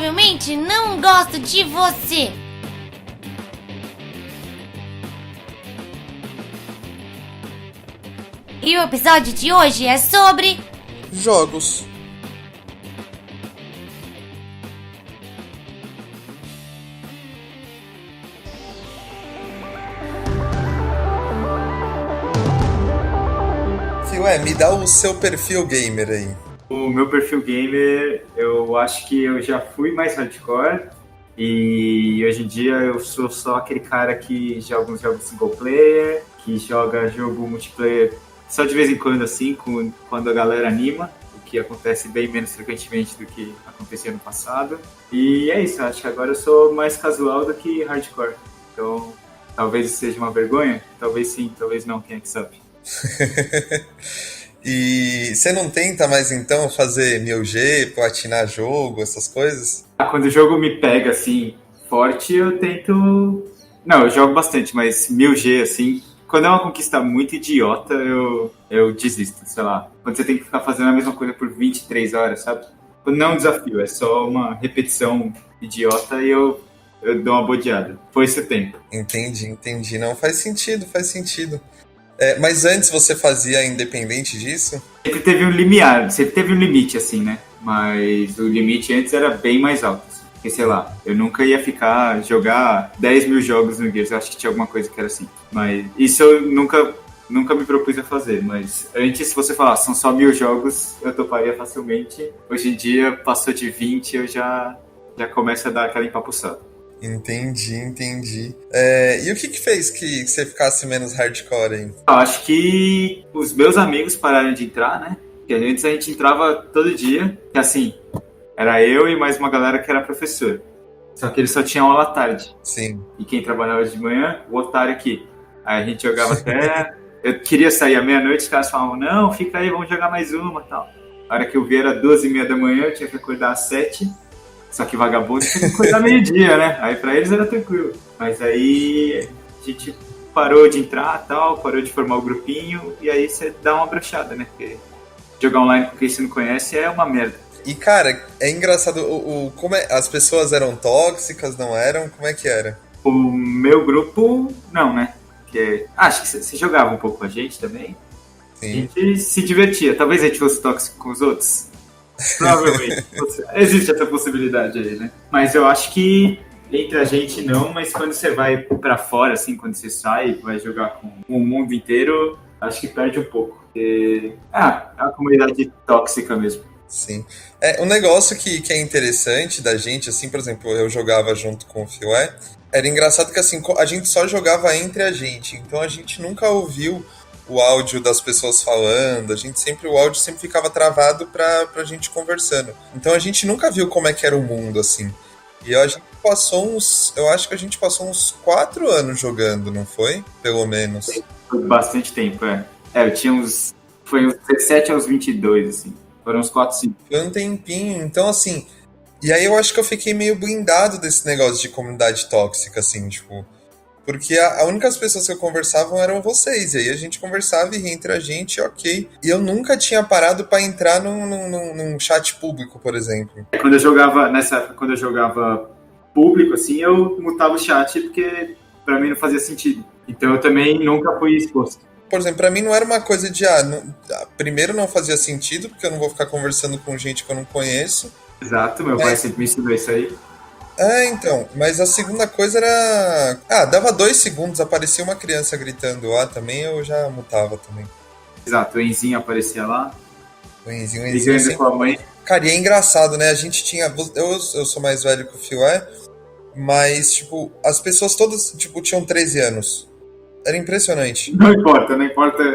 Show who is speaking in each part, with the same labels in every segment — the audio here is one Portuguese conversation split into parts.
Speaker 1: provavelmente não gosto de você. E o episódio de hoje é sobre
Speaker 2: jogos. Me dá o seu perfil gamer aí.
Speaker 3: O meu perfil gamer, eu acho que eu já fui mais hardcore e hoje em dia eu sou só aquele cara que joga uns jogos single player, que joga jogo multiplayer só de vez em quando, assim, quando a galera anima, o que acontece bem menos frequentemente do que acontecia no passado. E é isso, acho que agora eu sou mais casual do que hardcore. Então, talvez isso seja uma vergonha, talvez sim, talvez não, quem é que sabe.
Speaker 2: E você não tenta mais então fazer 1000G, platinar jogo, essas coisas?
Speaker 3: Quando o jogo me pega assim forte, eu tento. Não, eu jogo bastante, mas 1000G assim, quando é uma conquista muito idiota, eu desisto, sei lá. Quando você tem que ficar fazendo a mesma coisa por 23 horas, sabe? Quando não é um desafio, é só uma repetição idiota e eu dou uma bodeada. Foi esse o tempo.
Speaker 2: Entendi. Não, faz sentido. Mas antes você fazia independente disso?
Speaker 3: Sempre teve um limiar, sempre teve um limite, assim, né? Mas o limite antes era bem mais alto. Assim. Porque, sei lá, eu nunca ia jogar 10 mil jogos no Gears, eu acho que tinha alguma coisa que era assim. Mas isso eu nunca me propus a fazer. Mas antes, se você falar, são só 1000 jogos, eu toparia facilmente. Hoje em dia, passou de 20, eu já começo a dar aquela empapuçada.
Speaker 2: Entendi. E o que fez que você ficasse menos hardcore aí?
Speaker 3: Eu acho que os meus amigos pararam de entrar, né? Porque antes a gente entrava todo dia, que assim, era eu e mais uma galera que era professor. Só que eles só tinham aula à tarde.
Speaker 2: Sim.
Speaker 3: E quem trabalhava de manhã, o otário aqui. Aí a gente jogava até... Eu queria sair à meia-noite, os caras falavam, não, fica aí, vamos jogar mais uma e tal. A hora que eu vi era 12h30 da manhã, eu tinha que acordar às 7h. Só que vagabundo tinha que acordar meio-dia, né? Aí pra eles era tranquilo. Mas aí a gente parou de entrar tal, parou de formar o grupinho, e aí você dá uma brochada, né? Porque jogar online com quem você não conhece é uma merda.
Speaker 2: E cara, é engraçado, as pessoas eram tóxicas, não eram? Como é que era?
Speaker 3: O meu grupo, não, né? Acho que você jogava um pouco com a gente também.
Speaker 2: Sim.
Speaker 3: A gente se divertia. Talvez a gente fosse tóxico com os outros. Provavelmente. Existe essa possibilidade aí, né? Mas eu acho que entre a gente não, mas quando você vai pra fora, assim, quando você sai, vai jogar com o mundo inteiro, acho que perde um pouco. Porque é uma comunidade tóxica mesmo.
Speaker 2: Sim. Um negócio que é interessante da gente, assim, por exemplo, eu jogava junto com o Fiué, era engraçado que, assim, a gente só jogava entre a gente, então a gente nunca ouviu o áudio das pessoas falando, o áudio sempre ficava travado pra gente conversando. Então a gente nunca viu como é que era o mundo, assim. E eu acho que a gente passou uns 4 anos jogando, não foi? Pelo menos.
Speaker 3: Foi bastante tempo, eu tinha foi uns 17 aos 22, assim. Foram uns 4, 5.
Speaker 2: Foi um tempinho, então assim... E aí eu acho que eu fiquei meio blindado desse negócio de comunidade tóxica, assim, tipo... Porque as únicas pessoas que eu conversava eram vocês. E aí a gente conversava e ria entre a gente, ok. E eu nunca tinha parado pra entrar num chat público, por exemplo.
Speaker 3: Quando eu jogava público, assim, eu mutava o chat porque pra mim não fazia sentido. Então eu também nunca fui exposto.
Speaker 2: Por exemplo, pra mim não era uma coisa de... primeiro não fazia sentido, porque eu não vou ficar conversando com gente que eu não conheço.
Speaker 3: Exato, meu pai sempre me ensinou isso aí.
Speaker 2: Então, mas a segunda coisa era... dava 2 segundos, aparecia uma criança gritando lá também, eu já mutava também.
Speaker 3: Exato, o Enzinho aparecia lá.
Speaker 2: O Enzinho
Speaker 3: sempre... com a mãe.
Speaker 2: Cara, e é engraçado, né? A gente tinha... Eu sou mais velho que o Fiué, mas, tipo, as pessoas todas, tipo, tinham 13 anos. Era impressionante.
Speaker 3: Não importa.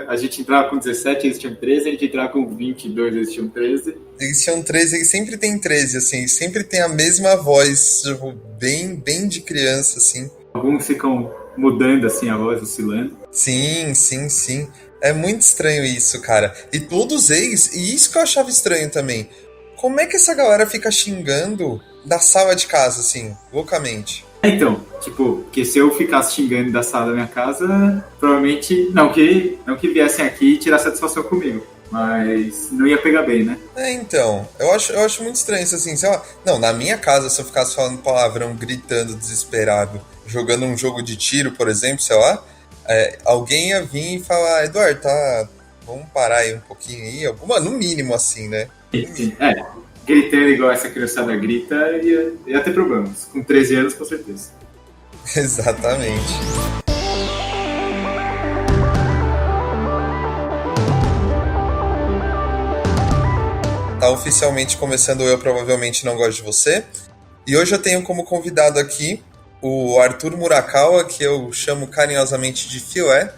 Speaker 3: A gente entrava com 17, eles tinham 13, a gente entrava com 22, eles tinham 13.
Speaker 2: Eles tinham 13, eles sempre tem 13, assim, sempre tem a mesma voz, tipo, bem de criança, assim.
Speaker 3: Alguns ficam mudando, assim, a voz, oscilando.
Speaker 2: Sim. É muito estranho isso, cara. E todos eles, e isso que eu achava estranho também, como é que essa galera fica xingando da sala de casa, assim, loucamente?
Speaker 3: Então, tipo, que se eu ficasse xingando da sala da minha casa, provavelmente não que viessem aqui tirar satisfação comigo. Mas não ia pegar bem, né?
Speaker 2: Então, eu acho muito estranho isso assim, sei lá. Não, na minha casa, se eu ficasse falando palavrão, gritando, desesperado, jogando um jogo de tiro, por exemplo, sei lá, alguém ia vir e falar, Eduardo, tá, vamos parar aí um pouquinho aí, alguma, no mínimo assim, né?
Speaker 3: Gritando igual essa criançada grita, ia ter problemas. Com 13 anos, com certeza.
Speaker 2: Exatamente. Tá oficialmente começando o Eu Provavelmente Não Gosto de Você. E hoje eu tenho como convidado aqui o Arthur Murakawa, que eu chamo carinhosamente de Filé.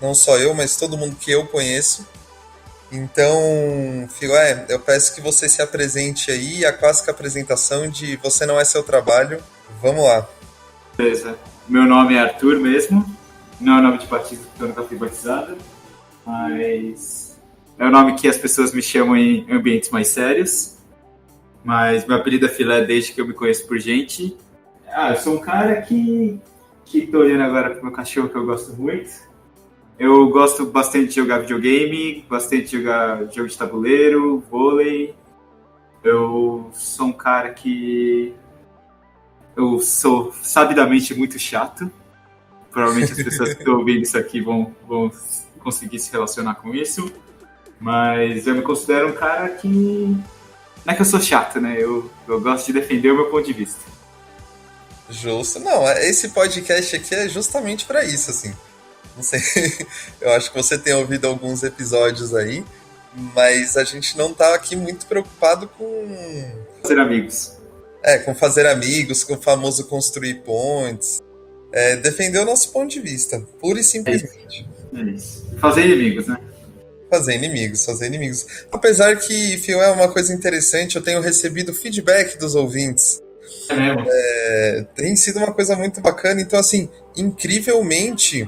Speaker 2: Não só eu, mas todo mundo que eu conheço. Então, Filé, eu peço que você se apresente aí, a clássica apresentação de Você Não É Seu Trabalho. Vamos lá.
Speaker 3: Beleza. Meu nome é Arthur mesmo. Não é nome de batismo, porque eu nunca fui batizado. Mas é o nome que as pessoas me chamam em ambientes mais sérios. Mas meu apelido é Filé desde que eu me conheço por gente. Eu sou um cara que tô olhando agora pro meu cachorro, que eu gosto muito. Eu gosto bastante de jogar videogame, bastante de jogar jogo de tabuleiro, vôlei. Eu sou um cara que... Eu sou sabidamente muito chato. Provavelmente as pessoas que estão ouvindo isso aqui vão conseguir se relacionar com isso. Mas eu me considero um cara que... Não é que eu sou chato, né? Eu gosto de defender o meu ponto de vista.
Speaker 2: Justo. Não, esse podcast aqui é justamente pra isso, assim. Não sei, eu acho que você tem ouvido alguns episódios aí, mas a gente não tá aqui muito preocupado com...
Speaker 3: Fazer amigos.
Speaker 2: Com fazer amigos, com o famoso construir pontes. Defender o nosso ponto de vista, pura e simplesmente.
Speaker 3: É isso. Fazer inimigos, né?
Speaker 2: Fazer inimigos. Apesar que, Fio, é uma coisa interessante, eu tenho recebido feedback dos ouvintes.
Speaker 3: É mesmo?
Speaker 2: Tem sido uma coisa muito bacana, então assim, incrivelmente...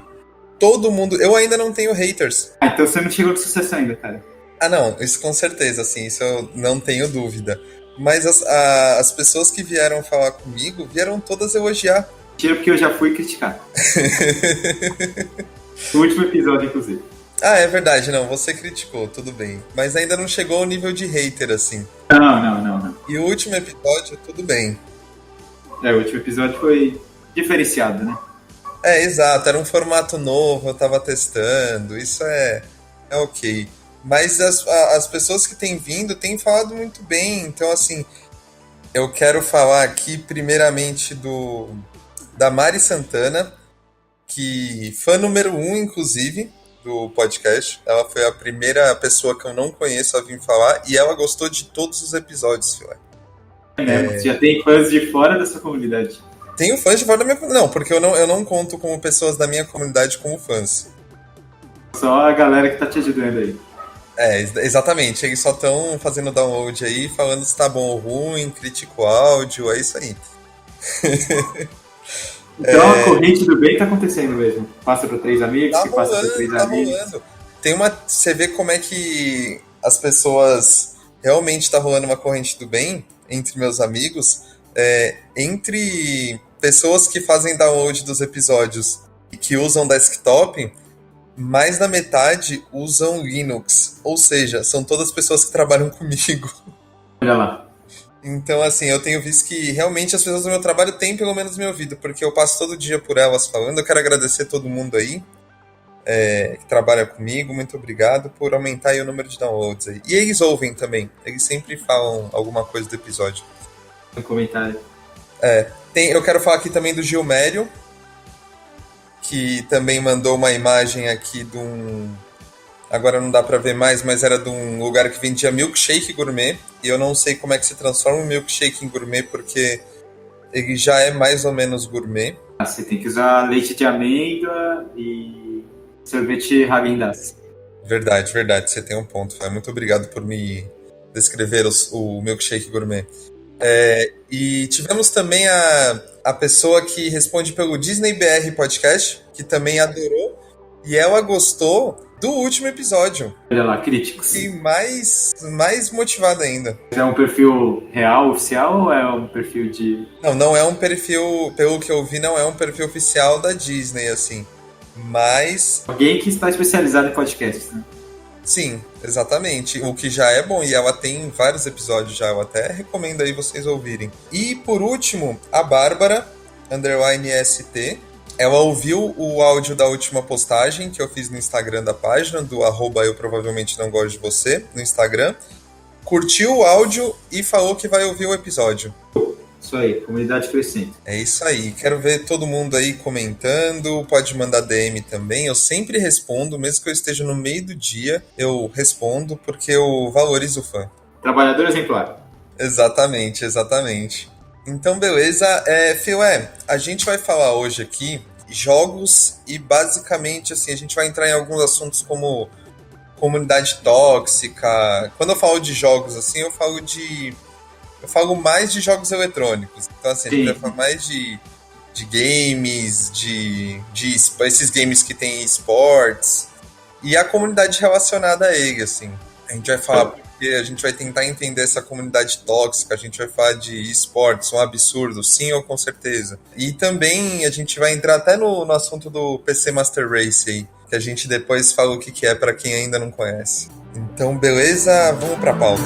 Speaker 2: Todo mundo... Eu ainda não tenho haters.
Speaker 3: Então você não chegou de sucesso ainda, cara.
Speaker 2: Não, isso com certeza, assim, isso eu não tenho dúvida. Mas as pessoas que vieram falar comigo, vieram todas elogiar.
Speaker 3: Tira porque eu já fui criticar. No último episódio, inclusive.
Speaker 2: É verdade, não, você criticou, tudo bem. Mas ainda não chegou ao nível de hater, assim.
Speaker 3: Não.
Speaker 2: E o último episódio, tudo bem.
Speaker 3: O último episódio foi diferenciado, né?
Speaker 2: Exato, era um formato novo, eu tava testando, isso é ok. Mas as pessoas que têm vindo têm falado muito bem, então assim, eu quero falar aqui primeiramente da Mari Santana, que fã número 1, inclusive, do podcast. Ela foi a primeira pessoa que eu não conheço a vir falar, e ela gostou de todos os episódios, Filé.
Speaker 3: Você já tem fãs de fora da sua comunidade? Tenho
Speaker 2: fãs de fora da minha comunidade. Não, porque eu não conto como pessoas da minha comunidade como fãs.
Speaker 3: Só a galera que tá te ajudando aí.
Speaker 2: Exatamente. Eles só estão fazendo download aí, falando se tá bom ou ruim, critica o áudio, é isso aí.
Speaker 3: Então a corrente do bem tá acontecendo mesmo. Passa para 3 amigos, que passa para 3 amigos.
Speaker 2: Rolando. Você vê como é que as pessoas... Realmente tá rolando uma corrente do bem entre meus amigos, entre pessoas que fazem download dos episódios e que usam desktop, mais da metade usam Linux. Ou seja, são todas pessoas que trabalham comigo.
Speaker 3: Olha lá.
Speaker 2: Então, assim, eu tenho visto que realmente as pessoas do meu trabalho têm pelo menos me ouvido, porque eu passo todo dia por elas falando. Eu quero agradecer todo mundo aí que trabalha comigo. Muito obrigado por aumentar aí o número de downloads aí. E eles ouvem também. Eles sempre falam alguma coisa do episódio.
Speaker 3: No comentário.
Speaker 2: Eu quero falar aqui também do Gilmério, que também mandou uma imagem aqui de um... Agora não dá pra ver mais, mas era de um lugar que vendia milkshake gourmet. E eu não sei como é que se transforma um milkshake em gourmet, porque ele já é mais ou menos gourmet.
Speaker 3: Você tem que usar leite de amêndoa e sorvete Häagen-Dazs.
Speaker 2: Verdade, você tem um ponto. Muito obrigado por me descrever o milkshake gourmet. E tivemos também a pessoa que responde pelo Disney BR Podcast, que também adorou, e ela gostou do último episódio.
Speaker 3: Olha lá, críticos.
Speaker 2: E mais motivada ainda.
Speaker 3: É um perfil real, oficial, ou é um perfil de...
Speaker 2: Não é um perfil, pelo que eu vi, não é um perfil oficial da Disney, assim. Mas...
Speaker 3: Alguém que está especializado em podcasts, né?
Speaker 2: Sim, exatamente. O que já é bom, e ela tem vários episódios já, eu até recomendo aí vocês ouvirem. E por último, a Bárbara, _ST, ela ouviu o áudio da última postagem que eu fiz no Instagram da página, do @eu provavelmente não gosto de você, no Instagram, curtiu o áudio e falou que vai ouvir o episódio.
Speaker 3: Isso aí, comunidade crescente.
Speaker 2: É isso aí, quero ver todo mundo aí comentando, pode mandar DM também, eu sempre respondo, mesmo que eu esteja no meio do dia, eu respondo porque eu valorizo o fã.
Speaker 3: Trabalhador exemplar.
Speaker 2: Exatamente, exatamente. Então, beleza, Filé, a gente vai falar hoje aqui jogos e basicamente, assim, a gente vai entrar em alguns assuntos como comunidade tóxica. Quando eu falo de jogos, assim, eu falo mais de jogos eletrônicos. Então, assim, a gente vai falar mais de games, esses games que tem esportes e a comunidade relacionada a ele, assim. A gente vai falar porque a gente vai tentar entender essa comunidade tóxica, a gente vai falar de esportes, um absurdo, sim ou com certeza. E também a gente vai entrar até no assunto do PC Master Race aí, que a gente depois fala o que é para quem ainda não conhece. Então, beleza? Vamos pra pauta.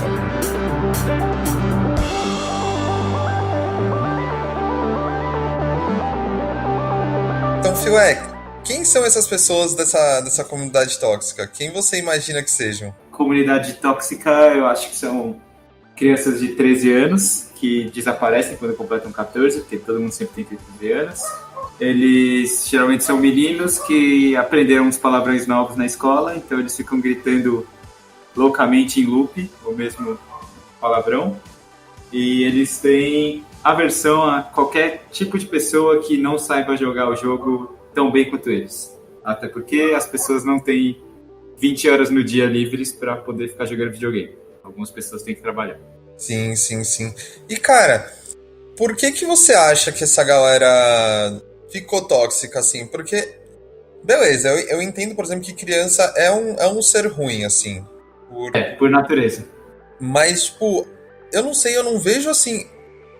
Speaker 2: Então, Filé, quem são essas pessoas dessa comunidade tóxica? Quem você imagina que sejam?
Speaker 3: Comunidade tóxica, eu acho que são crianças de 13 anos que desaparecem quando completam 14, porque todo mundo sempre tem 13 anos. Eles geralmente são meninos que aprenderam uns palavrões novos na escola, então eles ficam gritando loucamente em loop o mesmo palavrão. E eles têm aversão a qualquer tipo de pessoa que não saiba jogar o jogo tão bem quanto eles. Até porque as pessoas não têm 20 horas no dia livres para poder ficar jogando videogame. Algumas pessoas têm que trabalhar.
Speaker 2: Sim, sim, sim. E, cara, por que você acha que essa galera ficou tóxica, assim? Porque, beleza, eu entendo, por exemplo, que criança é um ser ruim, assim.
Speaker 3: Por natureza.
Speaker 2: Mas, tipo, eu não sei, eu não vejo, assim...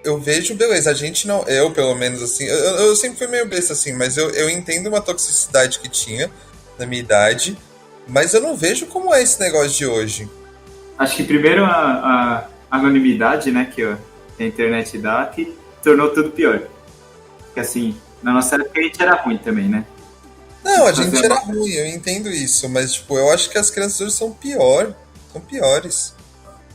Speaker 2: Eu vejo, beleza, a gente não... Eu, pelo menos, assim... Eu sempre fui meio besta, assim, mas eu entendo uma toxicidade que tinha na minha idade, mas eu não vejo como é esse negócio de hoje.
Speaker 3: Acho que primeiro a anonimidade, né, que a internet dá, que tornou tudo pior. Porque assim, na nossa época a gente era ruim também, né?
Speaker 2: Não, a gente era ruim, eu entendo isso, mas tipo, eu acho que as crianças hoje são piores.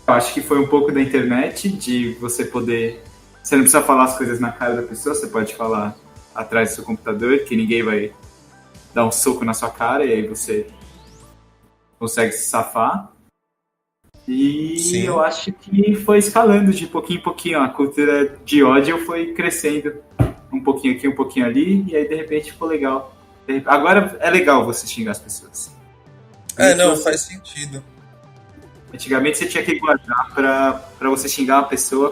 Speaker 3: Eu acho que foi um pouco da internet, de você poder... Você não precisa falar as coisas na cara da pessoa, você pode falar atrás do seu computador, que ninguém vai dar um soco na sua cara, e aí você consegue se safar. E sim, eu acho que foi escalando de pouquinho em pouquinho. A cultura de ódio foi crescendo um pouquinho aqui, um pouquinho ali, e aí de repente ficou legal. Agora é legal você xingar as pessoas.
Speaker 2: Faz sentido.
Speaker 3: Antigamente você tinha que guardar pra você xingar uma pessoa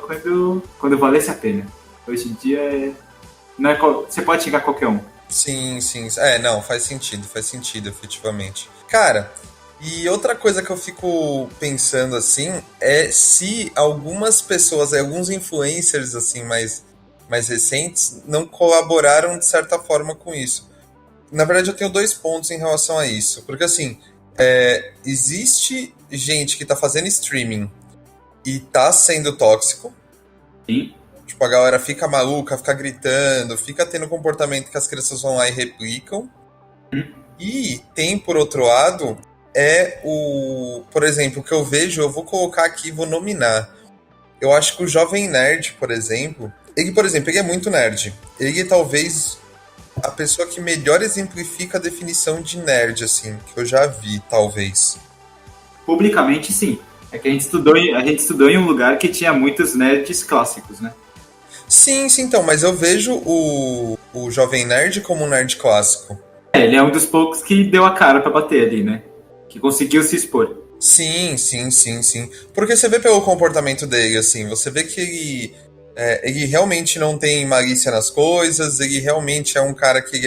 Speaker 3: quando valesse a pena. Hoje em dia não é você pode xingar qualquer um.
Speaker 2: Sim. Faz sentido, efetivamente. Cara, e outra coisa que eu fico pensando, assim, é se algumas pessoas, alguns influencers, assim, mais recentes, não colaboraram de certa forma com isso. Na verdade, eu tenho 2 pontos em relação a isso. Porque, assim, existe gente que tá fazendo streaming e tá sendo tóxico.
Speaker 3: Sim.
Speaker 2: Tipo, a galera fica maluca, fica gritando, fica tendo comportamento que as crianças vão lá e replicam. E tem, por outro lado, por exemplo, o que eu vejo, eu vou colocar aqui, vou nominar. Eu acho que o Jovem Nerd, por exemplo, ele é muito nerd. Ele talvez a pessoa que melhor exemplifica a definição de nerd, assim, que eu já vi, talvez.
Speaker 3: Publicamente, sim. É que a gente estudou em um lugar que tinha muitos nerds clássicos, né?
Speaker 2: Sim, então, mas eu vejo o Jovem Nerd como um nerd clássico.
Speaker 3: Ele é um dos poucos que deu a cara pra bater ali, né? Que conseguiu se expor.
Speaker 2: Sim. Porque você vê pelo comportamento dele, assim, você vê que ele realmente não tem malícia nas coisas, ele realmente é um cara que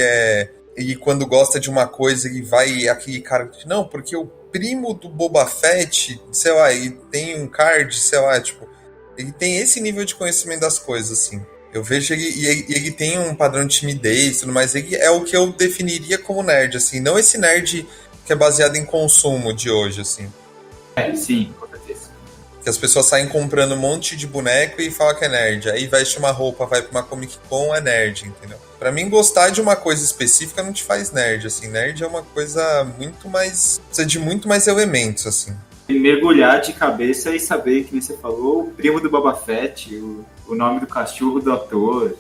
Speaker 2: ele quando gosta de uma coisa, ele vai, aquele cara que, não, porque o primo do Boba Fett, sei lá, ele tem um card, sei lá, tipo, ele tem esse nível de conhecimento das coisas, assim. Eu vejo ele tem um padrão de timidez e tudo mais, ele é o que eu definiria como nerd, assim, não esse nerd que é baseado em consumo de hoje, assim.
Speaker 3: Sim, com certeza.
Speaker 2: Que as pessoas saem comprando um monte de boneco e falam que é nerd. Aí veste uma roupa, vai pra uma Comic Con, é nerd, entendeu? Pra mim, gostar de uma coisa específica não te faz nerd, assim. Nerd é uma coisa muito mais... precisa de muito mais elementos, assim.
Speaker 3: E mergulhar de cabeça e saber, que nem você falou, o primo do Boba Fett, o nome do cachorro do ator.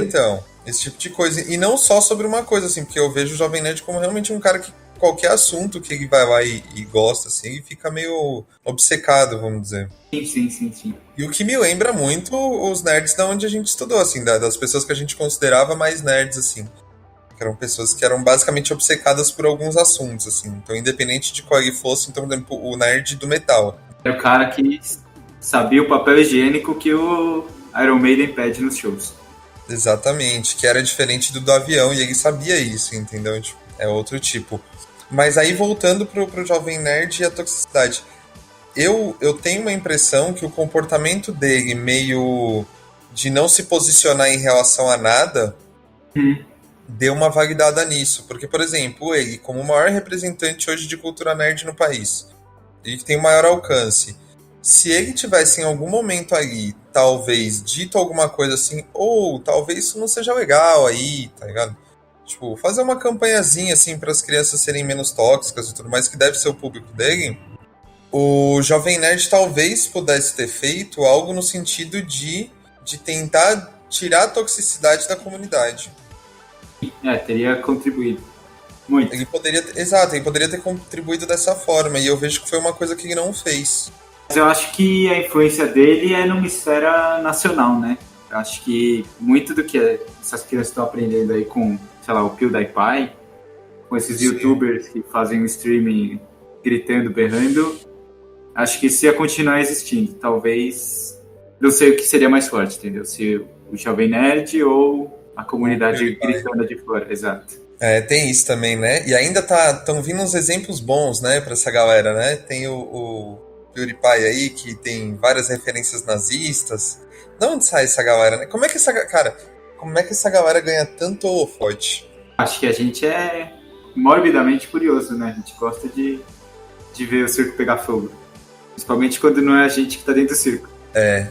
Speaker 2: Então, esse tipo de coisa. E não só sobre uma coisa, assim, porque eu vejo o Jovem Nerd como realmente um cara que qualquer assunto que ele vai lá e gosta, assim, e fica meio obcecado, vamos dizer.
Speaker 3: Sim.
Speaker 2: E o que me lembra muito os nerds da onde a gente estudou, assim, das pessoas que a gente considerava mais nerds, assim. Que eram pessoas que eram basicamente obcecadas por alguns assuntos, assim. Então, independente de qual ele fosse, então, por exemplo, o nerd do metal.
Speaker 3: É o cara que sabia o papel higiênico que o Iron Maiden pede nos shows.
Speaker 2: Exatamente, que era diferente do avião, e ele sabia isso, entendeu? Tipo, é outro tipo. Mas aí, voltando pro Jovem Nerd e a toxicidade. Eu tenho uma impressão que o comportamento dele, meio de não se posicionar em relação a nada, deu uma validada nisso. Porque, por exemplo, ele, como o maior representante hoje de cultura nerd no país, e que tem o maior alcance, se ele tivesse em algum momento ali, talvez, dito alguma coisa assim, ou talvez isso não seja legal aí, tá ligado? Tipo, fazer uma campanhazinha assim para as crianças serem menos tóxicas e tudo mais, que deve ser o público dele, o Jovem Nerd talvez pudesse ter feito algo no sentido de tentar tirar a toxicidade da comunidade.
Speaker 3: Teria contribuído muito.
Speaker 2: Ele poderia, exato, ele poderia ter contribuído dessa forma, e eu vejo que foi uma coisa que ele não fez.
Speaker 3: Mas eu acho que a influência dele é numa esfera nacional, né? Eu acho que muito do que essas crianças estão aprendendo aí com, sei lá, o PewDiePie, com esses youtubers que fazem o streaming gritando, berrando, acho que isso ia continuar existindo. Talvez, não sei o que seria mais forte, entendeu? Se o Jovem Nerd ou a comunidade gritando de fora, exato.
Speaker 2: Tem isso também, né? E ainda estão vindo uns exemplos bons, né, pra essa galera, né? Tem o PewDiePie aí, que tem várias referências nazistas. De onde sai essa galera, né? Como é que essa galera ganha tanto holofote?
Speaker 3: Acho que a gente é morbidamente curioso, né? A gente gosta de ver o circo pegar fogo. Principalmente quando não é a gente que tá dentro do circo.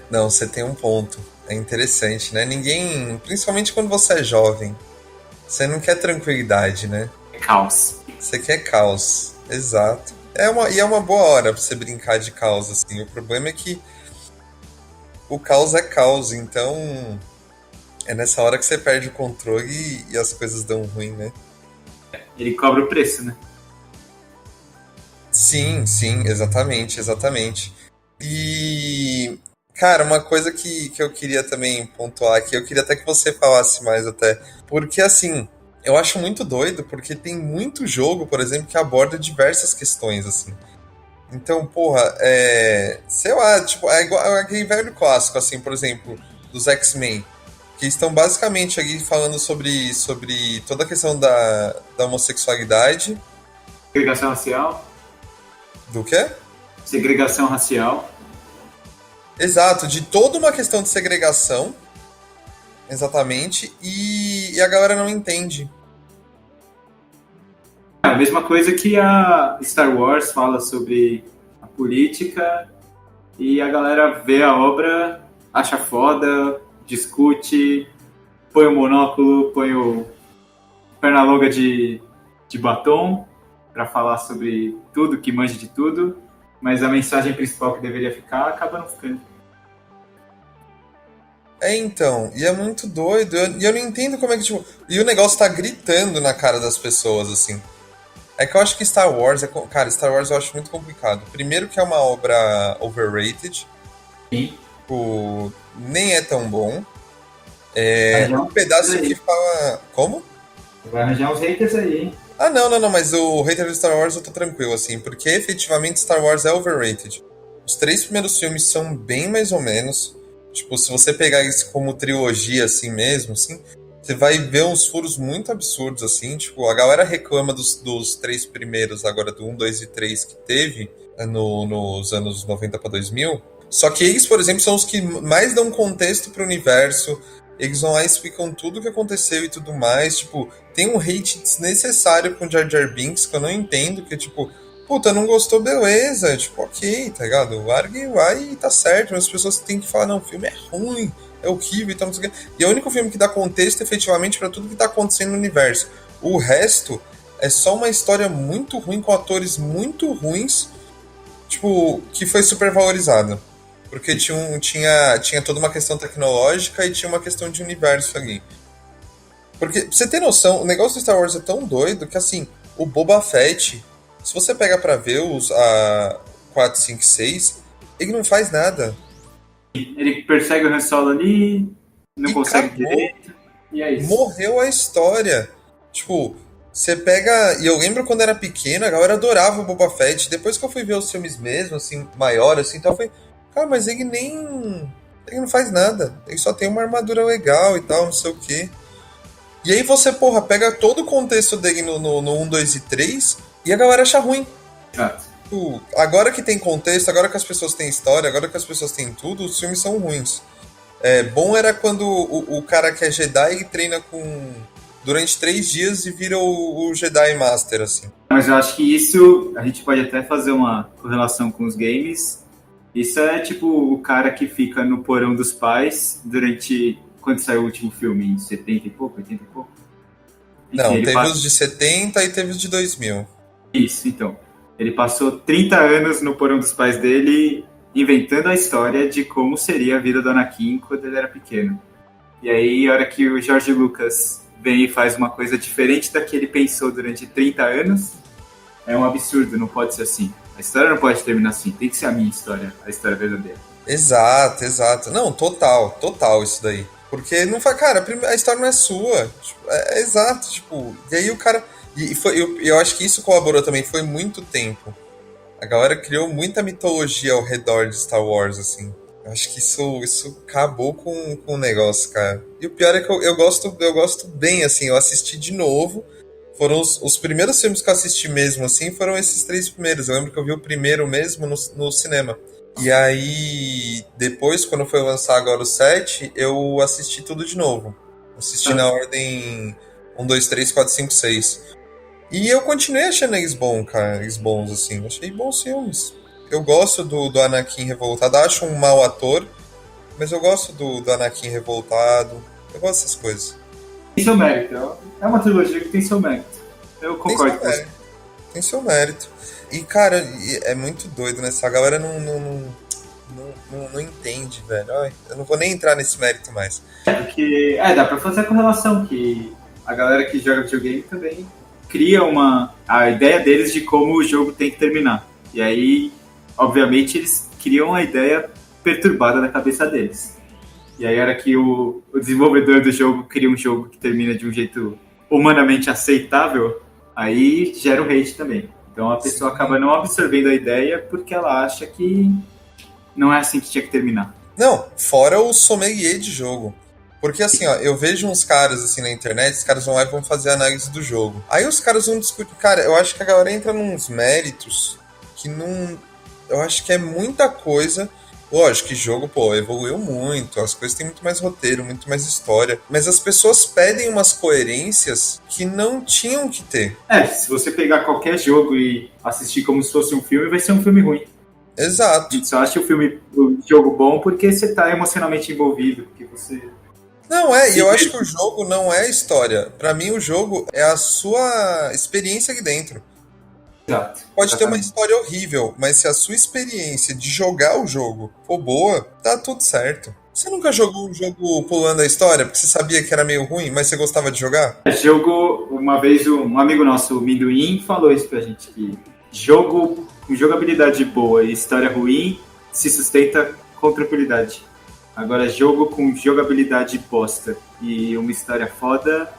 Speaker 2: Não, você tem um ponto. É interessante, né? Ninguém... Principalmente quando você é jovem. Você não quer tranquilidade, né?
Speaker 3: Caos.
Speaker 2: Você quer caos. Exato. E é uma boa hora pra você brincar de caos, assim. O problema é que o caos é caos, então é nessa hora que você perde o controle e as coisas dão ruim, né?
Speaker 3: Ele cobra o preço, né?
Speaker 2: Sim, exatamente. E, cara, uma coisa que eu queria também pontuar aqui, eu queria até que você falasse mais até, porque assim, eu acho muito doido, porque tem muito jogo, por exemplo, que aborda diversas questões, assim. Então, porra, sei lá, tipo, é igual aquele velho clássico, assim, por exemplo, dos X-Men, que estão basicamente ali falando sobre toda a questão da homossexualidade.
Speaker 3: Segregação racial.
Speaker 2: Do quê?
Speaker 3: Segregação racial.
Speaker 2: Exato, de toda uma questão de segregação, exatamente, e a galera não entende.
Speaker 3: A mesma coisa que a Star Wars fala sobre a política e a galera vê a obra, acha foda, discute, põe o monóculo, põe o perna longa de batom para falar sobre tudo, que manja de tudo, mas a mensagem principal que deveria ficar acaba não ficando.
Speaker 2: Então, e é muito doido, e eu não entendo como é que, tipo, e o negócio tá gritando na cara das pessoas, assim. É que eu acho que Star Wars, cara, Star Wars eu acho muito complicado. Primeiro que é uma obra overrated,
Speaker 3: Sim.
Speaker 2: tipo, nem é tão bom. Um
Speaker 3: Mas
Speaker 2: pedaço que fala... Como?
Speaker 3: vai arranjar uns haters aí, hein?
Speaker 2: Ah, não, mas o hater de Star Wars eu tô tranquilo, assim, porque efetivamente Star Wars é overrated. Os 3 primeiros filmes são bem mais ou menos. Tipo, se você pegar isso como trilogia assim mesmo, assim, você vai ver uns furos muito absurdos, assim. Tipo, a galera reclama dos 3 primeiros, agora do 1, 2 e 3 que teve nos anos 90 pra 2000. Só que eles, por exemplo, são os que mais dão contexto pro universo, Eles vão lá e explicam tudo o que aconteceu e tudo mais. Tipo, tem um hate desnecessário com Jar Jar Binks que eu não entendo, que tipo, puta, não gostou, beleza. Tipo, ok, tá ligado? Largue vai e tá certo. Mas as pessoas têm que falar, não, o filme é ruim, é horrível e tal, não sei o quê. E é o único filme que dá contexto efetivamente pra tudo que tá acontecendo no universo. O resto é só uma história muito ruim com atores muito ruins, tipo, que foi super valorizada. Porque tinha toda uma questão tecnológica e tinha uma questão de universo ali. Porque, pra você ter noção, o negócio do Star Wars é tão doido que, assim, o Boba Fett, se você pega pra ver os 4, 5, 6, ele não faz nada.
Speaker 3: Ele persegue o Han Solo ali, não
Speaker 2: E
Speaker 3: consegue
Speaker 2: acabou.
Speaker 3: direito, e é isso.
Speaker 2: Morreu a história. Tipo, você pega... E eu lembro quando era pequena, a galera adorava o Boba Fett. Depois que eu fui ver os filmes mesmo, assim, maior, assim, então eu falei... Cara, mas ele nem... Ele não faz nada. Ele só tem uma armadura legal e tal, não sei o quê. E aí você, porra, pega todo o contexto dele no 1, 2 e 3 e a galera acha ruim.
Speaker 3: Exato.
Speaker 2: Tipo, agora que tem contexto, agora que as pessoas têm história, agora que as pessoas têm tudo, os filmes são ruins. Bom era quando o cara que é Jedi, ele treina durante 3 dias e vira o Jedi Master, assim.
Speaker 3: Mas eu acho que isso, a gente pode até fazer uma correlação com os games. Isso é tipo o cara que fica no porão dos pais durante... Quando saiu o último filme, em 70 e pouco, 80 e pouco? Enfim,
Speaker 2: Não,
Speaker 3: ele
Speaker 2: teve
Speaker 3: passa...
Speaker 2: os de 70 e teve os de 2000.
Speaker 3: Isso, então. Ele passou 30 anos no porão dos pais dele inventando a história de como seria a vida do Anakin quando ele era pequeno. E aí, a hora que o George Lucas vem e faz uma coisa diferente da que ele pensou durante 30 anos, é um absurdo, não pode ser assim. A história não pode terminar assim, tem que ser a minha história, a história verdadeira.
Speaker 2: Exato, exato. Não, total isso daí. Porque não faz, cara, a história não é sua. Tipo, exato, tipo, e aí o cara. Eu acho que isso colaborou também, foi muito tempo. A galera criou muita mitologia ao redor de Star Wars, assim. Eu acho que isso acabou com o negócio, cara. E o pior é que eu gosto bem, assim, eu assisti de novo. Foram os primeiros filmes que eu assisti mesmo, assim, foram esses 3 primeiros. Eu lembro que eu vi o primeiro mesmo no cinema. E aí, depois, quando foi lançar agora o 7, eu assisti tudo de novo. Assisti na ordem 1, 2, 3, 4, 5, 6. E eu continuei achando eles bons, cara. Eles bons, assim. Achei bons filmes. Eu gosto do Anakin revoltado. Acho um mau ator, mas eu gosto do Anakin revoltado. Eu gosto dessas coisas.
Speaker 3: Tem seu mérito, é uma trilogia que tem seu mérito. Eu concordo com você.
Speaker 2: Tem seu mérito. E, cara, é muito doido, né? Essa galera não entende, velho. Ai, eu não vou nem entrar nesse mérito mais.
Speaker 3: Porque, dá pra fazer a correlação que a galera que joga videogame também cria a ideia deles de como o jogo tem que terminar. E aí, obviamente, eles criam a ideia perturbada na cabeça deles. E aí, a hora que o desenvolvedor do jogo cria um jogo que termina de um jeito humanamente aceitável, aí gera o hate também. Então a pessoa acaba não absorvendo a ideia porque ela acha que não é assim que tinha que terminar.
Speaker 2: Não, fora o sommelier de jogo. Porque assim, ó, eu vejo uns caras assim na internet, os caras vão lá e vão fazer análise do jogo. Aí os caras vão discutir. Cara, eu acho que a galera entra nos méritos que não. Eu acho que é muita coisa. Lógico que jogo, pô, evoluiu muito, as coisas têm muito mais roteiro, muito mais história. Mas as pessoas pedem umas coerências que não tinham que ter.
Speaker 3: Se você pegar qualquer jogo e assistir como se fosse um filme, vai ser um filme ruim.
Speaker 2: Exato.
Speaker 3: A gente só acha o jogo bom porque você tá emocionalmente envolvido, porque você...
Speaker 2: Não, e eu acho que o jogo não é a história. Pra mim, o jogo é a sua experiência aqui dentro.
Speaker 3: Exato.
Speaker 2: Pode ter uma história horrível, mas se a sua experiência de jogar o jogo for boa, tá tudo certo. Você nunca jogou um jogo pulando a história porque você sabia que era meio ruim, mas você gostava de jogar?
Speaker 3: Jogo, uma vez um amigo nosso, o Minduim, falou isso pra gente, que jogo com jogabilidade boa e história ruim se sustenta com tranquilidade. Agora, jogo com jogabilidade bosta e uma história foda,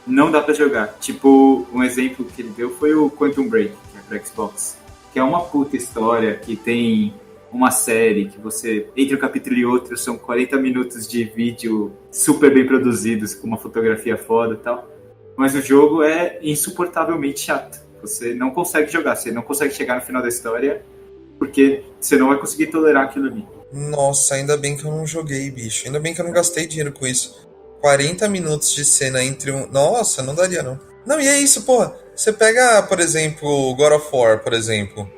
Speaker 3: não dá pra jogar. Tipo, um exemplo que ele deu foi o Quantum Break, que é pra Xbox. Que é uma puta história, que tem uma série, que você, entre um capítulo e outro, são 40 minutos de vídeo super bem produzidos, com uma fotografia foda e tal. Mas o jogo é insuportavelmente chato. Você não consegue jogar, você não consegue chegar no final da história, porque você não vai conseguir tolerar aquilo ali.
Speaker 2: Nossa, ainda bem que eu não joguei, bicho. Ainda bem que eu não gastei dinheiro com isso. 40 minutos de cena entre um... Nossa, não daria, não. Não, e é isso, porra. Você pega, por exemplo, God of War, por exemplo.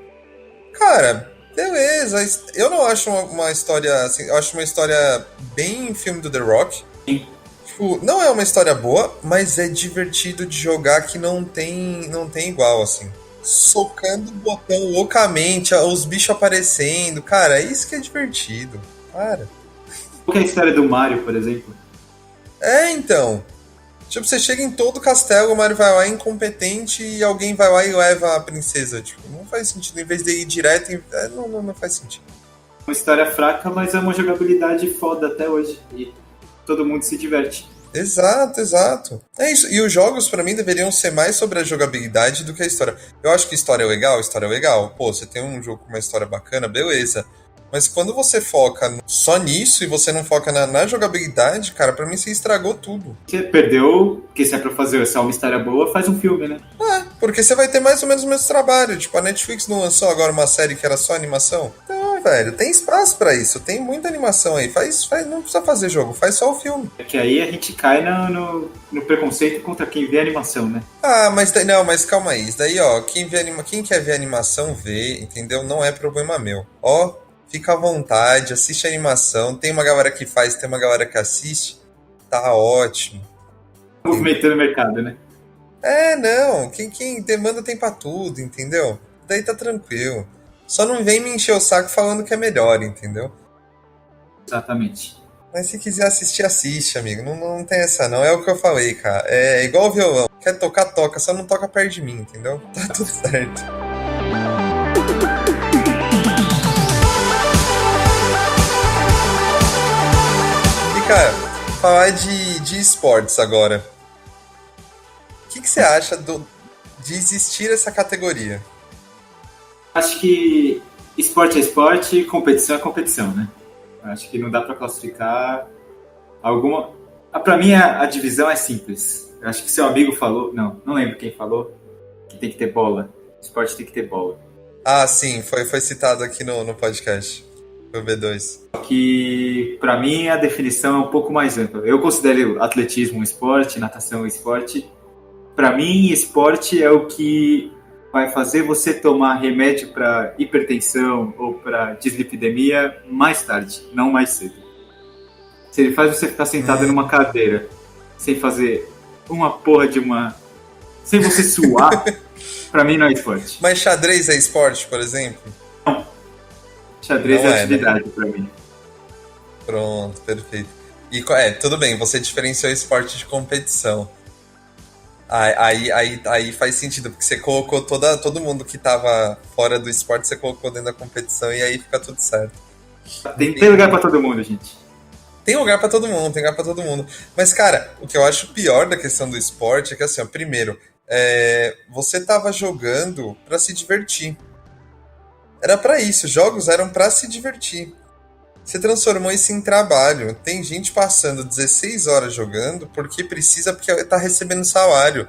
Speaker 2: Cara, beleza. Eu não acho uma história assim. Eu acho uma história bem filme do The Rock.
Speaker 3: Sim.
Speaker 2: Tipo, não é uma história boa, mas é divertido de jogar que não tem igual, assim. Socando o botão loucamente, os bichos aparecendo. Cara, é isso que é divertido. Para.
Speaker 3: Qual que é a história do Mario, por exemplo?
Speaker 2: É, então. Tipo, você chega em todo o castelo, o Mario vai lá incompetente e alguém vai lá e leva a princesa. Tipo, não faz sentido. Em vez de ir direto, não faz sentido.
Speaker 3: Uma história fraca, mas é uma jogabilidade foda até hoje. E todo mundo se diverte.
Speaker 2: Exato, exato. É isso. E os jogos, pra mim, deveriam ser mais sobre a jogabilidade do que a história. Eu acho que história é legal. Pô, você tem um jogo com uma história bacana, beleza. Mas quando você foca só nisso e você não foca na jogabilidade, cara, pra mim você estragou tudo.
Speaker 3: Você perdeu, porque se é pra fazer só uma história boa, faz um filme, né?
Speaker 2: Porque você vai ter mais ou menos o mesmo trabalho. Tipo, a Netflix não lançou agora uma série que era só animação? Então, velho, tem espaço pra isso. Tem muita animação aí. Não precisa fazer jogo, faz só o filme.
Speaker 3: É que aí a gente cai no preconceito contra quem vê animação, né?
Speaker 2: Mas calma aí. Isso daí, ó, quem quer ver animação, vê, entendeu? Não é problema meu. Ó, fica à vontade, assiste a animação. Tem uma galera que faz, tem uma galera que assiste. Tá ótimo.
Speaker 3: Movimentando o mercado, né?
Speaker 2: Não. Quem demanda tem pra tudo, entendeu? Daí tá tranquilo. Só não vem me encher o saco falando que é melhor, entendeu?
Speaker 3: Exatamente.
Speaker 2: Mas se quiser assistir, assiste, amigo. Não tem essa, não. É o que eu falei, cara. É igual o violão. Quer tocar, toca. Só não toca perto de mim, entendeu? Tá tudo certo. E, cara, falar de esportes agora. O que você acha de existir essa categoria?
Speaker 3: Acho que esporte é esporte, competição é competição, né? Acho que não dá pra classificar alguma... Pra mim, a divisão é simples. Eu acho que seu amigo falou... Não lembro quem falou, que tem que ter bola. Esporte tem que ter bola.
Speaker 2: Ah, sim. Foi citado aqui no podcast. Foi o B2.
Speaker 3: Só que, pra mim, a definição é um pouco mais ampla. Eu considero atletismo um esporte, natação um esporte. Pra mim, esporte é o que vai fazer você tomar remédio para hipertensão ou para dislipidemia mais tarde, não mais cedo. Se ele faz você ficar sentado numa cadeira sem fazer uma porra de uma... sem você suar, pra mim não é esporte.
Speaker 2: Mas xadrez é esporte, por exemplo?
Speaker 3: Não. Xadrez
Speaker 2: Não
Speaker 3: é atividade, né? Pra mim.
Speaker 2: Pronto, perfeito. E tudo bem, você diferenciou esporte de competição. Aí faz sentido, porque você colocou todo mundo que tava fora do esporte, você colocou dentro da competição e aí fica tudo certo.
Speaker 3: Tem lugar pra todo mundo, gente.
Speaker 2: Tem lugar pra todo mundo. Mas, cara, o que eu acho pior da questão do esporte é que, assim, ó, primeiro, você tava jogando pra se divertir. Era pra isso, jogos eram pra se divertir. Você transformou isso em trabalho. Tem gente passando 16 horas jogando porque tá recebendo salário.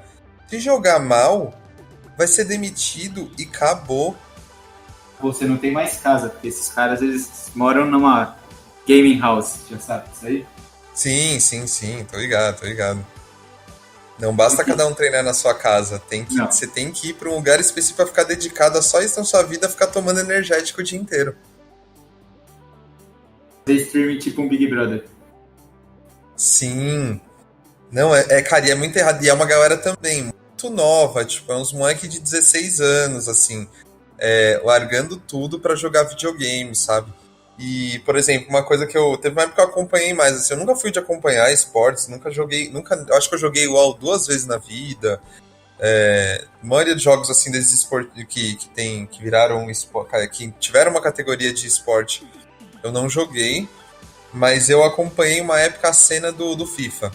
Speaker 2: Se jogar mal, vai ser demitido e acabou.
Speaker 3: Você não tem mais casa, porque esses caras, eles moram numa gaming house, já sabe isso aí?
Speaker 2: Sim, tô ligado. Não basta cada um treinar na sua casa. Você tem que ir pra um lugar específico pra ficar dedicado a só isso na sua vida, ficar tomando energético o dia inteiro.
Speaker 3: Streaming tipo um Big Brother.
Speaker 2: Sim. Não, cara, e é muito errado. E é uma galera também muito nova, tipo, é uns moleque de 16 anos, assim, largando tudo pra jogar videogame, sabe? E, por exemplo, uma coisa teve uma época que eu acompanhei mais, assim, eu nunca fui de acompanhar esportes, eu acho que eu joguei LoL 2 vezes na vida. A maioria dos jogos, assim, desses esportes que viraram um esporte, que tiveram uma categoria de esporte, eu não joguei, mas eu acompanhei uma época a cena do FIFA.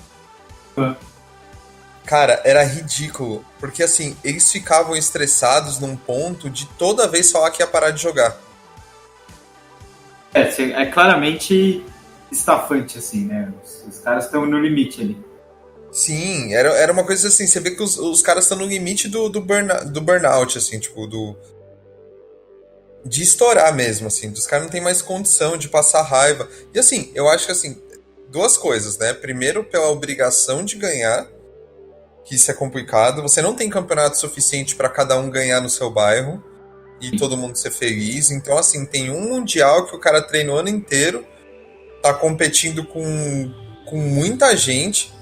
Speaker 2: Cara, era ridículo, porque assim, eles ficavam estressados num ponto de toda vez falar que ia parar de jogar.
Speaker 3: É claramente estafante, assim, né? Os caras estão no limite ali.
Speaker 2: Sim, era uma coisa assim, você vê que os caras estão no limite do burnout, assim, tipo, de estourar mesmo, assim, dos caras não tem mais condição de passar raiva. E assim, eu acho que assim, duas coisas, né? Primeiro, pela obrigação de ganhar, que isso é complicado. Você não tem campeonato suficiente para cada um ganhar no seu bairro e todo mundo ser feliz. Então, assim, tem um mundial que o cara treina o ano inteiro, tá competindo com muita gente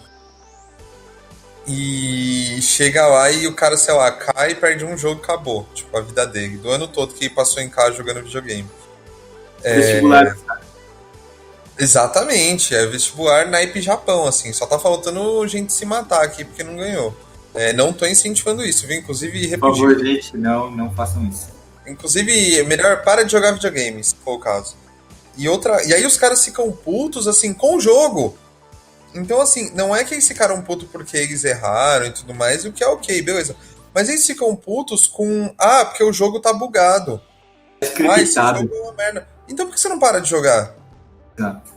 Speaker 2: e chega lá e o cara, sei lá, cai e perde um jogo e acabou. Tipo, a vida dele. Do ano todo que ele passou em casa jogando videogame.
Speaker 3: Vestibular.
Speaker 2: Exatamente, é vestibular naipe Japão, assim. Só tá faltando gente se matar aqui porque não ganhou. Não tô incentivando isso, viu? Inclusive,
Speaker 3: Por favor, gente, não façam isso.
Speaker 2: Inclusive, é melhor para de jogar videogame, se for o caso. E aí os caras ficam putos, assim, com o jogo. Então, assim, não é que eles ficaram putos porque eles erraram e tudo mais, o que é ok, beleza. Mas eles ficam putos com... Ah, porque o jogo tá bugado. Ah, esse jogo é uma merda. Então por que você não para de jogar?
Speaker 3: Exato.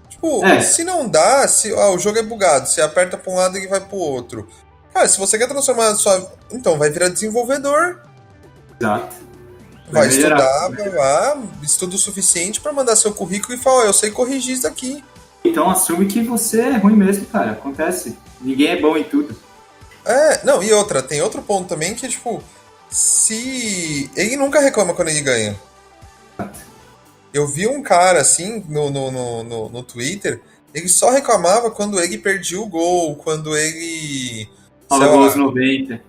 Speaker 2: Tipo, se não dá, o jogo é bugado, você aperta pra um lado e vai pro outro. Cara, se você quer transformar a sua... Então, vai virar desenvolvedor.
Speaker 3: Exato.
Speaker 2: Vai estudar, vai lá, estudo o suficiente pra mandar seu currículo e falar, eu sei corrigir isso aqui.
Speaker 3: Então assume que você é ruim mesmo, cara. Acontece. Ninguém é bom em tudo.
Speaker 2: Não, e outra, tem outro ponto também que, tipo, se... Ele nunca reclama quando ele ganha. Eu vi um cara, assim, no Twitter, ele só reclamava quando ele perdia o gol, quando ele...
Speaker 3: Tomou gol aos 90.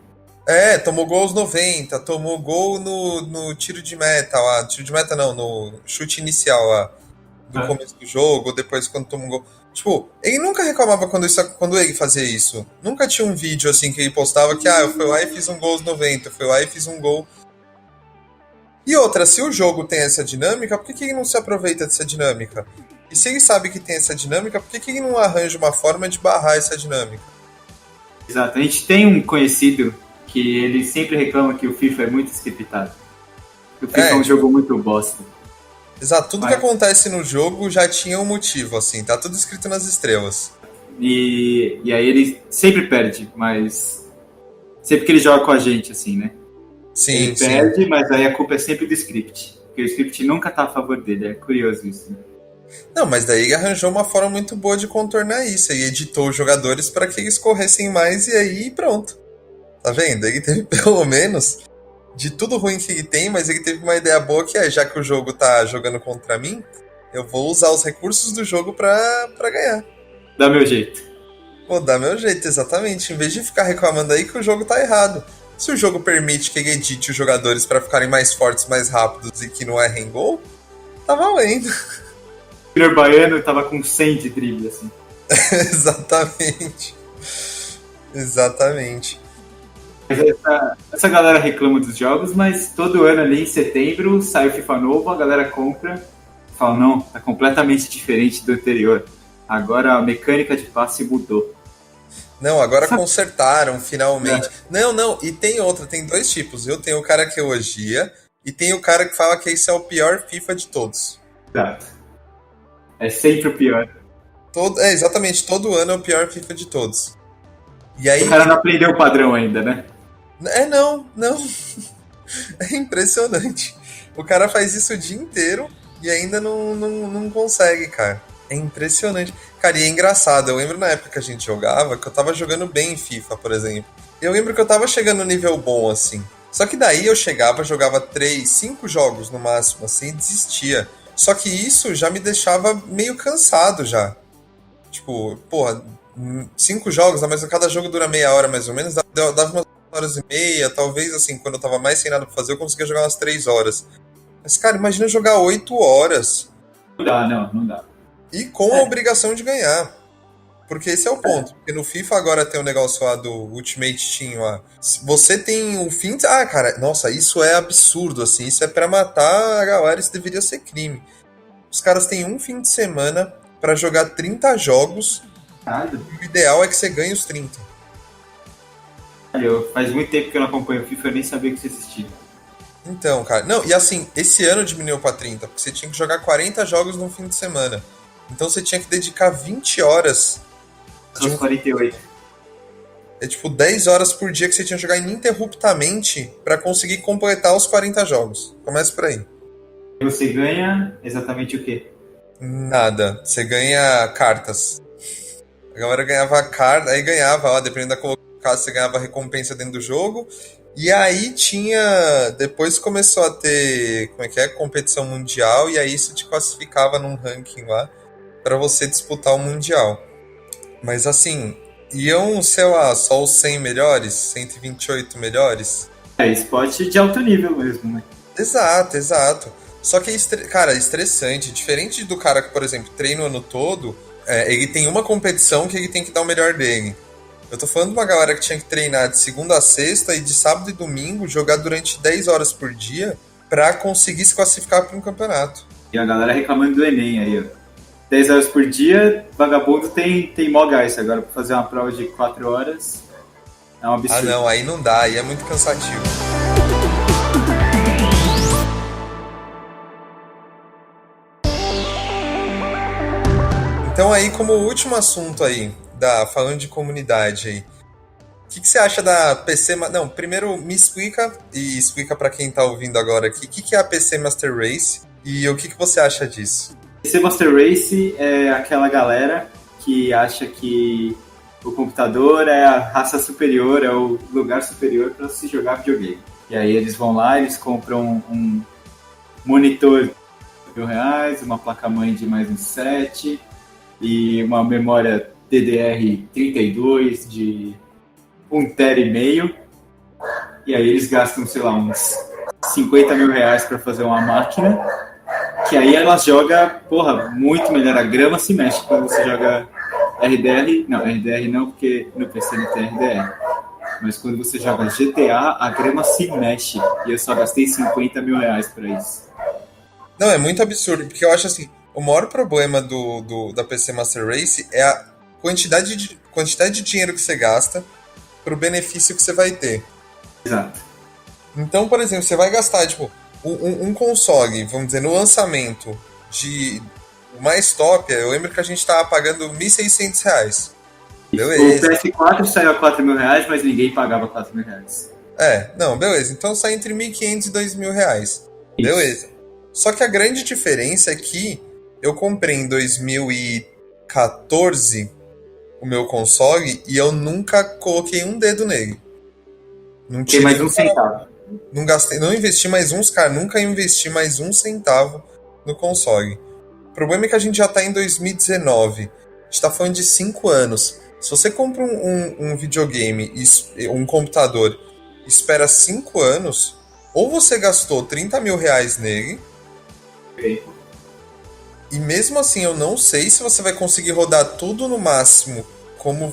Speaker 2: Tomou gol aos 90, tomou gol no tiro de meta lá. Tiro de meta não, no chute inicial lá. Do começo do jogo, depois quando tomou um gol. Tipo, ele nunca reclamava quando ele fazia isso. Nunca tinha um vídeo assim que ele postava que, eu fui lá e fiz um gol aos 90, eu fui lá e fiz um gol. E outra, se o jogo tem essa dinâmica, por que ele não se aproveita dessa dinâmica? E se ele sabe que tem essa dinâmica, por que ele não arranja uma forma de barrar essa dinâmica?
Speaker 3: Exato. A gente tem um conhecido que ele sempre reclama que o FIFA é muito scriptado. O FIFA é um jogo muito bosta.
Speaker 2: Exato, tudo que acontece no jogo já tinha um motivo, assim, tá tudo escrito nas estrelas.
Speaker 3: E aí ele sempre perde, mas sempre que ele joga com a gente, assim, né?
Speaker 2: Sim,
Speaker 3: ele perde, mas aí a culpa é sempre do script. Porque o script nunca tá a favor dele, é curioso isso, né?
Speaker 2: Não, mas daí ele arranjou uma forma muito boa de contornar isso. Ele editou os jogadores para que eles corressem mais e aí pronto. Tá vendo? Ele teve pelo menos de tudo ruim que ele tem, mas ele teve uma ideia boa que já que o jogo tá jogando contra mim, eu vou usar os recursos do jogo pra ganhar.
Speaker 3: Dá meu jeito.
Speaker 2: Pô, dá meu jeito, exatamente. Em vez de ficar reclamando aí que o jogo tá errado. Se o jogo permite que ele edite os jogadores pra ficarem mais fortes, mais rápidos e que não errem gol, tá valendo.
Speaker 3: O Júnior Baiano tava com 100 de drible, assim.
Speaker 2: Exatamente. Exatamente.
Speaker 3: Essa galera reclama dos jogos, mas todo ano ali em setembro sai o FIFA novo, a galera compra e fala, não, tá completamente diferente do anterior. Agora a mecânica de passe mudou.
Speaker 2: Não, agora consertaram, finalmente. Não, e tem outra, tem dois tipos. Eu tenho o cara que elogia e tem o cara que fala que esse é o pior FIFA de todos.
Speaker 3: Exato. É sempre o pior.
Speaker 2: Exatamente, todo ano é o pior FIFA de todos. E aí,
Speaker 3: o cara não aprendeu o padrão ainda, né?
Speaker 2: Não. É impressionante. O cara faz isso o dia inteiro e ainda não consegue, cara. É impressionante. Cara, e é engraçado. Eu lembro na época que a gente jogava, que eu tava jogando bem em FIFA, por exemplo. Eu lembro que eu tava chegando no nível bom, assim. Só que daí eu chegava, jogava 3, 5 jogos no máximo, assim, e desistia. Só que isso já me deixava meio cansado já. Tipo, 5 jogos, mas cada jogo dura meia hora mais ou menos, dava umas horas e meia, talvez assim, quando eu tava mais sem nada pra fazer, eu conseguia jogar umas 3 horas. Mas, cara, imagina jogar 8 horas.
Speaker 3: Não dá.
Speaker 2: E com a obrigação de ganhar. Porque esse é o ponto. Porque no FIFA agora tem um negócio lá do Ultimate Team lá. Você tem um fim de... cara, nossa, isso é absurdo, assim. Isso é pra matar a galera, isso deveria ser crime. Os caras têm um fim de semana pra jogar 30 jogos. O ideal é que você ganhe os 30.
Speaker 3: Faz muito tempo que eu não acompanho o FIFA, eu nem sabia que isso existia.
Speaker 2: Então, cara... Não, e assim, esse ano diminuiu pra 30, porque você tinha que jogar 40 jogos no fim de semana. Então você tinha que dedicar 20 horas...
Speaker 3: São 48.
Speaker 2: É tipo 10 horas por dia que você tinha que jogar ininterruptamente pra conseguir completar os 40 jogos. Começa por aí.
Speaker 3: E você ganha exatamente o quê?
Speaker 2: Nada. Você ganha cartas. A galera ganhava carta, aí ganhava, ó, dependendo da colocação, você ganhava recompensa dentro do jogo. E aí tinha. Depois começou a ter. Como é que é? Competição mundial. E aí isso te classificava num ranking lá pra você disputar o mundial. Mas assim, iam, sei lá, só os 100 melhores, 128 melhores.
Speaker 3: É esporte de alto nível mesmo, né?
Speaker 2: Exato, exato. Só que, cara, é estressante. Diferente do cara que, por exemplo, treina o ano todo, ele tem uma competição que ele tem que dar o melhor dele. Eu tô falando de uma galera que tinha que treinar de segunda a sexta e de sábado e domingo, jogar durante 10 horas por dia pra conseguir se classificar para um campeonato.
Speaker 3: E a galera reclamando do Enem aí, ó. 10 horas por dia, vagabundo tem mó gás. Agora, pra fazer uma prova de 4 horas, é um absurdo.
Speaker 2: Ah, não, aí não dá, aí é muito cansativo. Então aí, como último assunto aí, falando de comunidade aí, o que você acha da PC... Não, primeiro me explica, e explica pra quem tá ouvindo agora aqui, o que é a PC Master Race e o que você acha disso?
Speaker 3: PC Master Race é aquela galera que acha que o computador é a raça superior, é o lugar superior para se jogar videogame. E aí eles vão lá, eles compram um monitor de R$1.000, uma placa-mãe de mais uns 7 e uma memória DDR32 de 1,5 TB. E aí eles gastam, sei lá, uns R$50 mil para fazer uma máquina, que aí ela joga, porra, muito melhor. A grama se mexe quando você joga RDR. Não, RDR não, porque no PC não tem RDR. Mas quando você joga GTA, a grama se mexe. E eu só gastei R$50 mil pra isso.
Speaker 2: Não, é muito absurdo, porque eu acho assim, o maior problema da PC Master Race é a quantidade de dinheiro que você gasta pro benefício que você vai ter.
Speaker 3: Exato.
Speaker 2: Então, por exemplo, você vai gastar, tipo, um console, vamos dizer, no lançamento de o mais top, eu lembro que a gente tava pagando R$1.600. Beleza.
Speaker 3: O PS4 saiu a R$4 mil, mas ninguém pagava R$4 mil.
Speaker 2: Não, beleza. Então sai entre R$1.500 e R$2.000. Beleza. Só que a grande diferença é que eu comprei em 2014 o meu console e eu nunca coloquei um dedo nele. Não
Speaker 3: tinha mais um centavo.
Speaker 2: Não gastei, não investi mais nunca investi mais um centavo no console. O problema é que a gente já tá em 2019. A gente tá falando de 5 anos. Se você compra um videogame, um computador, espera 5 anos, ou você gastou R$30 mil nele,
Speaker 3: okay,
Speaker 2: e mesmo assim eu não sei se você vai conseguir rodar tudo no máximo como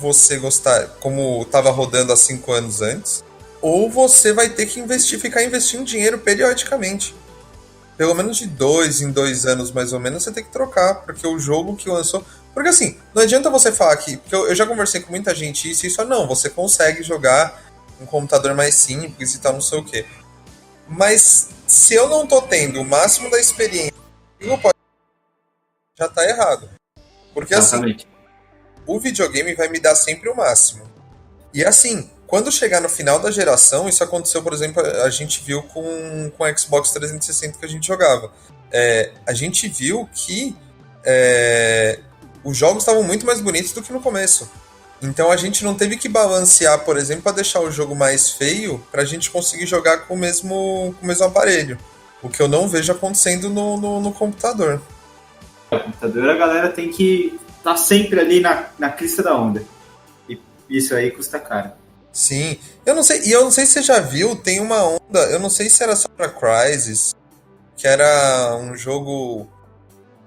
Speaker 2: estava rodando há 5 anos antes, ou você vai ter que ficar investindo dinheiro periodicamente. Pelo menos de 2 em 2 anos, mais ou menos, você tem que trocar, porque o jogo que lançou... Porque assim, não adianta você falar que... Porque eu já conversei com muita gente isso não, você consegue jogar um computador mais simples e tal, não sei o quê. Mas se eu não tô tendo o máximo da experiência, já tá errado. Porque
Speaker 3: exatamente,
Speaker 2: assim, o videogame vai me dar sempre o máximo. E assim, quando chegar no final da geração, isso aconteceu, por exemplo, a gente viu com o Xbox 360 que a gente jogava. A gente viu que os jogos estavam muito mais bonitos do que no começo. Então a gente não teve que balancear, por exemplo, para deixar o jogo mais feio pra gente conseguir jogar com o mesmo aparelho. O que eu não vejo acontecendo no computador.
Speaker 3: No computador a galera tem que estar sempre ali na crista da onda. E isso aí custa caro.
Speaker 2: Sim. Eu não sei se você já viu, tem uma onda, eu não sei se era só pra Crysis, que era um jogo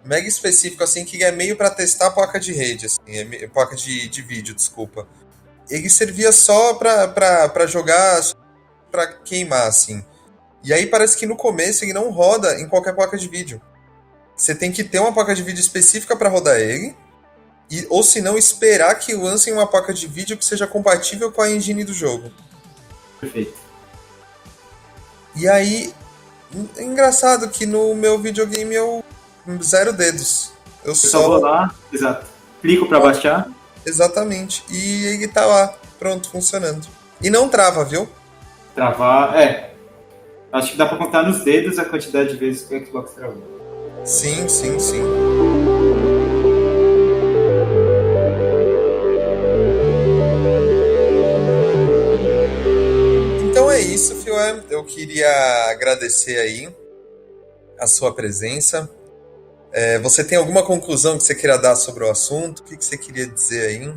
Speaker 2: mega específico, assim, que é meio pra testar a placa de rede, assim, placa de vídeo, desculpa. Ele servia só pra jogar, pra queimar, assim. E aí parece que no começo ele não roda em qualquer placa de vídeo. Você tem que ter uma placa de vídeo específica pra rodar ele, ou se não, esperar que lancem uma placa de vídeo que seja compatível com a engine do jogo.
Speaker 3: Perfeito.
Speaker 2: E aí, é engraçado que no meu videogame eu 0 dedos. Eu
Speaker 3: só vou lá, exato. Clico pra baixar.
Speaker 2: Exatamente. E ele tá lá, pronto, funcionando. E não trava, viu?
Speaker 3: Travar, acho que dá pra contar nos dedos a quantidade de vezes que o Xbox travou.
Speaker 2: Sim. Philé, eu queria agradecer aí a sua presença. Você tem alguma conclusão que você queira dar sobre o assunto? O que você queria dizer aí?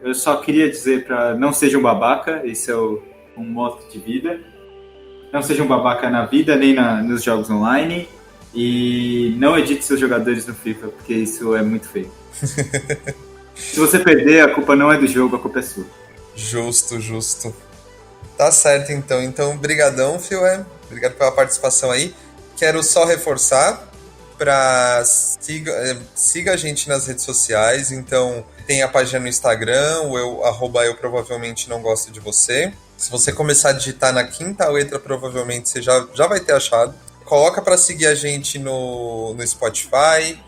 Speaker 3: Eu só queria dizer para não seja um babaca, esse é um moto de vida. Não seja um babaca na vida, nem nos jogos online. E não edite seus jogadores no FIFA, porque isso é muito feio. Se você perder, a culpa não é do jogo, a culpa é sua.
Speaker 2: Justo. Tá certo, então. Então, brigadão, Philé. Obrigado pela participação aí. Quero só reforçar para siga a gente nas redes sociais. Então, tem a página no Instagram, @eu provavelmente não gosto de você. Se você começar a digitar na quinta letra, provavelmente você já vai ter achado. Coloca para seguir a gente no Spotify,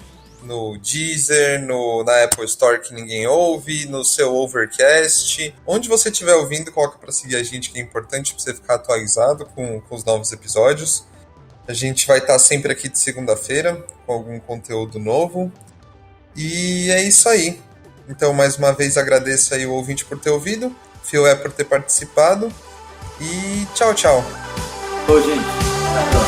Speaker 2: no Deezer, na Apple Store que ninguém ouve, no seu Overcast. Onde você estiver ouvindo, coloca para seguir a gente, que é importante para você ficar atualizado com os novos episódios. A gente vai estar sempre aqui de segunda-feira com algum conteúdo novo. E é isso aí. Então, mais uma vez, agradeço aí o ouvinte por ter ouvido, Philé por ter participado. E tchau.
Speaker 3: Ô, gente. Até a próxima.